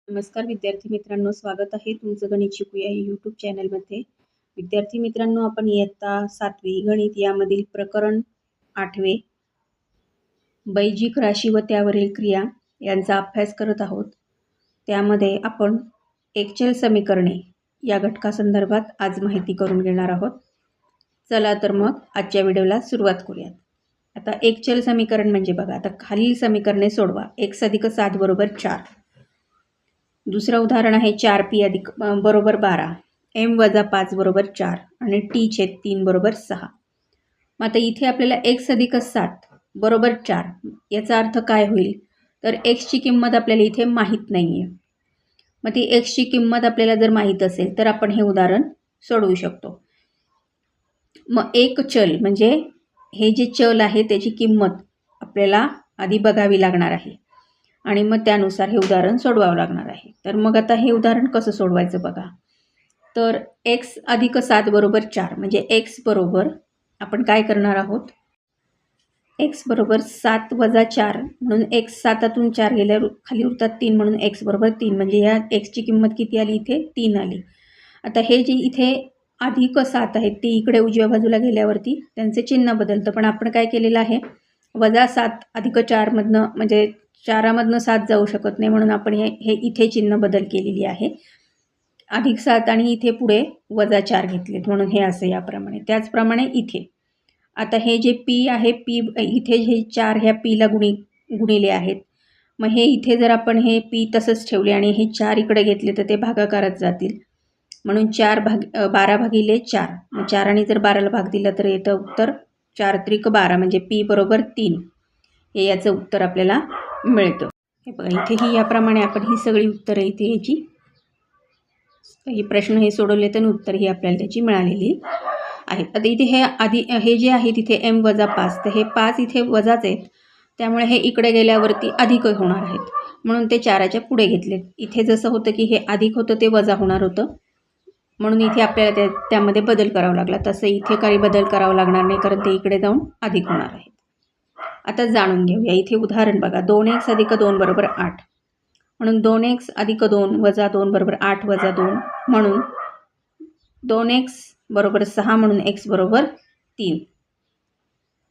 नमस्कार विद्यार्थी मित्रांनो, स्वागत आहे तुमचं गणित शिकूया या यूट्यूब चॅनलमध्ये. विद्यार्थी मित्रांनो, आपण इयत्ता 7वी गणित यामधील प्रकरण 8वे बैजिक राशी व त्यावरील क्रिया यांचा अभ्यास करत आहोत. त्यामध्ये आपण एकचल समीकरणे या घटकासंदर्भात आज माहिती करून घेणार आहोत. चला तर मग आजच्या व्हिडिओला सुरुवात करूयात. आता एकचल समीकरण म्हणजे बघा, आता खालील समीकरणे सोडवा. x + 7 = 4. दुसरं उदाहरण आहे 4p बरोबर 12, m - 5 बरोबर 4 आणि t/3 बरोबर 6. मग आता इथे आपल्याला x + 7 बरोबर 4 याचा अर्थ काय होईल, तर xची किंमत आपल्याला इथे माहीत नाही आहे. मग ती xची किंमत आपल्याला जर माहीत असेल तर आपण हे उदाहरण सोडवू शकतो. मग एक चल म्हणजे हे जे चल आहे त्याची किंमत आपल्याला आधी बघावी लागणार आहे आणि मग त्यानुसार हे उदाहरण सोडवावं लागणार आहे. तर मग आता हे उदाहरण कसं सोडवायचं बघा. तर x + 7 बरोबर 4 म्हणजे x बरोबर आपण काय करणार आहोत, x बरोबर 7 - 4 म्हणून x 7तून 4 गेल्यावर खाली उरतात 3 म्हणून x बरोबर 3 म्हणजे या xची किंमत किती आली, इथे 3 आली. आता हे जे इथे +7 आहेत ते इकडे उजव्या बाजूला गेल्यावरती त्यांचे चिन्ह बदलतं, पण आपण काय केलेलं आहे, -7 + 4 मधनं म्हणजे 4मधनं 7 जाऊ शकत नाही म्हणून आपण हे इथे चिन्ह बदल केलेली आहे. +7 आणि इथे पुढे -4 घेतलेत म्हणून हे असं याप्रमाणे. त्याचप्रमाणे इथे आता हे जे p आहे, p इथे हे 4 ह्या pला गुणिले आहेत. मग हे इथे जर आपण हे p तसंच ठेवले आणि हे 4 इकडे घेतले तर ते भागाकारात जातील म्हणून 12/4. मग 4 आणि जर 12ला भाग दिला तर येतं उत्तर 4 × 12 म्हणजे p बरोबर 3 हे याचं उत्तर आपल्याला मिळतं. हे बघा इथेही याप्रमाणे आपण ही सगळी उत्तरं इथे याची हे प्रश्न हे सोडवले तर उत्तर ही आपल्याला त्याची मिळालेली आहेत. आता इथे हे जे आहे तिथे m - 5 तर हे 5 इथे वजाच आहेत त्यामुळे हे इकडे गेल्यावरती अधिक होणार आहेत म्हणून ते 4च्या पुढे घेतले. इथे जसं होतं की हे अधिक होतं ते वजा होणार होतं म्हणून इथे आपल्याला त्यामध्ये बदल करावा लागला. तसं इथे काही बदल करावा लागणार नाही कारण ते इकडे जाऊन अधिक होणार आहेत. आता जाणून घेऊया. इथे उदाहरण बघा, 2x + 2 = 8 म्हणून 2x + 2 - 2 = 8 - 2 म्हणून 2x = 6 म्हणून x = 3.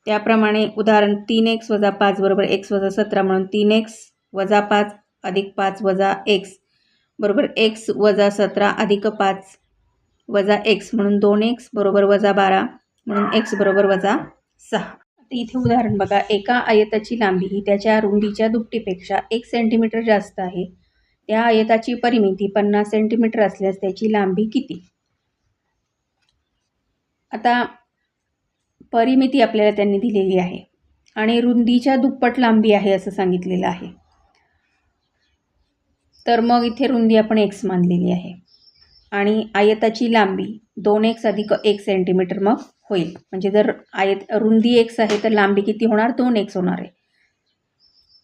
त्याप्रमाणे उदाहरण 3x - 5 = x - 17 म्हणून 3x - 5 + 5 - x बरोबर x - 17 + 5 - x म्हणून 2x = -12 म्हणून x = -6. इथे उदाहरण बघा, एका आयताची लांबी ही त्याच्या रुंदीच्या दुपटीपेक्षा 1 सेंटीमीटर जास्त आहे. त्या आयताची परिमिती 50 सेंटीमीटर असल्यास त्याची लांबी किती. आता परिमिती आपल्याला त्यांनी दिलेली आहे आणि रुंदीच्या दुप्पट लांबी आहे असं सांगितलेलं आहे. तर मग इथे रुंदी आपण x मानलेली आहे आणि आयताची लांबी 2x + 1 सेंटीमीटर मग होईल. म्हणजे जर रुंदी x आहे तर लांबी किती होणार, 2x होणार आहे.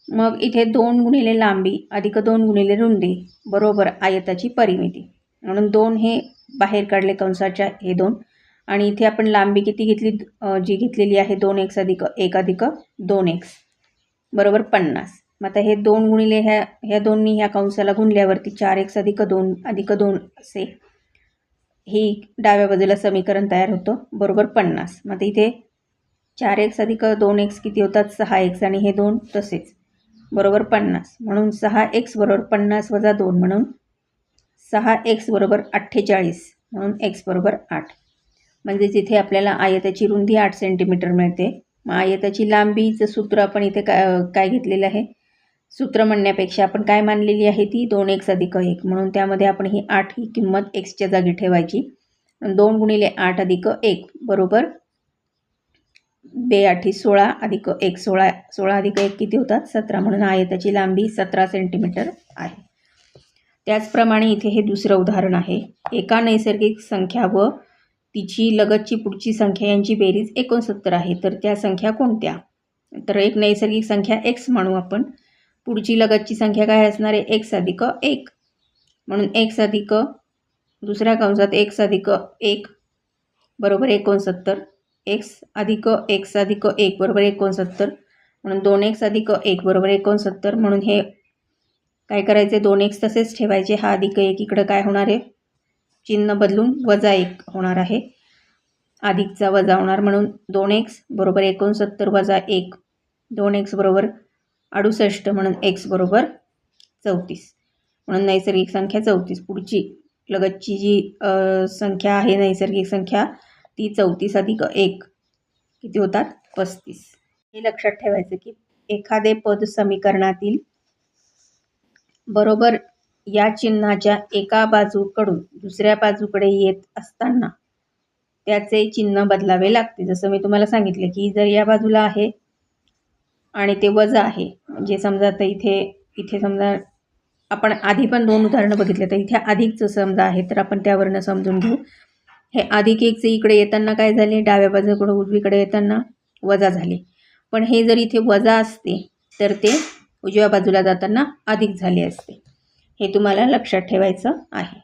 मग इथे 2 × लांबी + 2 × रुंदी बरोबर आयताची परिमिती म्हणून 2 हे बाहेर काढले कंसाच्या हे 2 आणि इथे आपण लांबी किती घेतली, जी घेतलेली आहे 2x + 1 + 2x बरोबर 50. मग आता हे 2 × ह्या दोन्ही ह्या कंसाला गुणल्यावरती 4x + 2 + 2 असे ही डाव्या बाजूला समीकरण तयार होतं बरोबर 50. मग इथे 4x + 2x किती होतात, 6x आणि हे 2 तसेच बरोबर 50 म्हणून 6x = 50 - 2 म्हणून 6x = 48 म्हणून x = 8. म्हणजेच इथे आपल्याला आयताची रुंदी 8 सेंटीमीटर मिळते. मग आयताची लांबीचं सूत्र आपण इथे काय घेतलेलं आहे, सूत्र म्हणण्यापेक्षा आपण काय मानलेली आहे ती 2x + 1 म्हणून त्यामध्ये आपण ही 8 ही किंमत xच्या जागी ठेवायची. 2 × 8 + 1 बरोबर 2 × 8 = 16 + 1 16 16 + 1 किती होतात, 17 म्हणून आयताची लांबी 17 सेंटीमीटर आहे. त्याचप्रमाणे इथे हे दुसरं उदाहरण आहे. एका नैसर्गिक संख्या व तिची लगतची पुढची संख्या यांची बेरीज 69 आहे. तर त्या संख्या कोणत्या. तर एक नैसर्गिक संख्या x म्हणू आपण, पुढची लगतची संख्या काय असणार आहे, x + 1 म्हणून x + दुसऱ्या कंसात x + 1 बरोबर 69, x + x + 1 बरोबर 69 म्हणून 2x + 1 बरोबर 69 म्हणून हे काय करायचे, 2x तसेच ठेवायचे. हा अधिक 1 इकडं काय होणार आहे, चिन्ह बदलून -1 होणार आहे. अधिकचा वजा होणार, म्हणून 2x बरोबर 69 वजा 1, 2x बरोबर 68, म्हणून x बरोबर 34. म्हणून नैसर्गिक संख्या 34. पुढची लगतची जी संख्या आहे नैसर्गिक संख्या ती 34 अधिक 1 किती होतात, 35. हे लक्षात ठेवायचं की एखादे पद समीकरणातील बरोबर या चिन्हाच्या एका बाजूकडून दुसऱ्या बाजूकडे येत असताना त्याचे चिन्ह बदलावे लागते. जसं मी तुम्हाला सांगितले की जर या बाजूला आहे आणि ते वजा आहे, म्हणजे समजा आता इथे समजा आपण आधी पण 2 उदाहरणं बघितले, तर इथे अधिकचं समजा आहे, तर आपण त्यावरनं समजून घेऊ. हे अधिक 1चे इकडे येताना काय झाले, डाव्या बाजूकडे उजवीकडे येताना वजा झाले. पण हे जर इथे वजा असते तर ते उजव्या बाजूला जाताना अधिक झाले असते. हे तुम्हाला लक्षात ठेवायचं आहे.